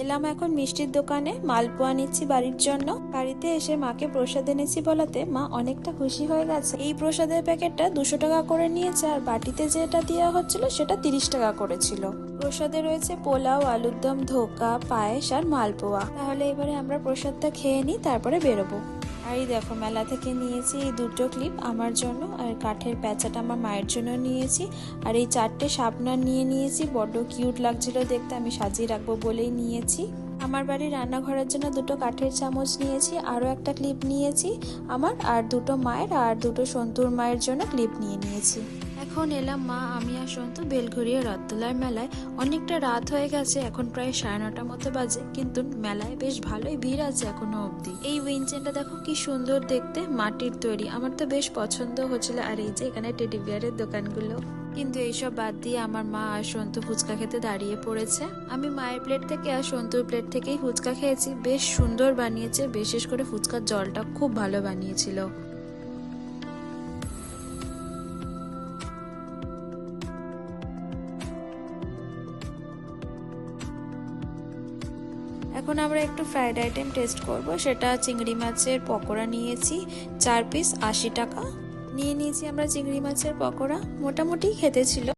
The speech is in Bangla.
এলাম এখন মিষ্টির দোকানে, মালপোয়া নিচ্ছি বাড়ির জন্য। বাড়িতে এসে মাকে প্রসাদ এনেছি বলাতে মা অনেকটা খুশি হয়ে গেছে। এই প্রসাদের প্যাকেটটা 200 টাকা করে নিয়েছে, আর বাটিতে যেটা দেওয়া হচ্ছিল সেটা 30 টাকা করেছিল। প্রসাদে রয়েছে পোলাও, আলুর দম, ধোকা, পায়েস আর মালপোয়া। তাহলে এবারে আমরা প্রসাদটা খেয়ে নিই, তারপরে বেরোবো। আর এই দেখো, মেলা থেকে নিয়েছি এই 2টো ক্লিপ আমার জন্য, আর কাঠের প্যাঁচাটা আমার মায়ের জন্য নিয়েছি। আর এই 4টে শাপনার নিয়ে নিয়েছি, বড্ড কিউট লাগছিল দেখতে, আমি সাজিয়ে রাখবো বলেই নিয়েছি। আমার বাড়ির রান্নাঘরের জন্য 2টো কাঠের চামচ নিয়েছি, আরও একটা ক্লিপ নিয়েছি আমার, আর 2টো মায়ের আর 2টো সন্তুর মায়ের জন্য ক্লিপ নিয়ে নিয়েছি। এখন এলাম মা, আমি আর সন্তু বেলঘরিয়া রথতলার মেলায়। অনেকটা রাত হয়ে গেছে, এখন প্রায় 9:30 মতো বাজে, কিন্তু মেলায় বেশ ভালোই ভিড় আছে এখনো অবধি। এই উইনচেনটা দেখো কি সুন্দর দেখতে, মাটির তৈরি, আমার তো বেশ পছন্দ হচ্ছিল। আর এই যে এখানে টেডি বিয়ারের দোকানগুলো। কিন্তু এইসব বাদ দিয়ে আমার মা আর সন্তু ফুচকা খেতে দাঁড়িয়ে পড়েছে। আমি মায়ের প্লেট থেকে আর সন্তুর প্লেট থেকেই ফুচকা খেয়েছি, বেশ সুন্দর বানিয়েছে, বিশেষ করে ফুচকার জলটা খুব ভালো বানিয়েছিল। এখন আমরা একটু ফ্রাইড আইটেম টেস্ট করব, সেটা চিংড়ি মাছের পকোড়া নিয়েছি 4 পিস, 80 টাকা নিয়ে নিয়েছি আমরা চিংড়ি মাছের পকোড়া। মোটামুটি খেতে ছিল।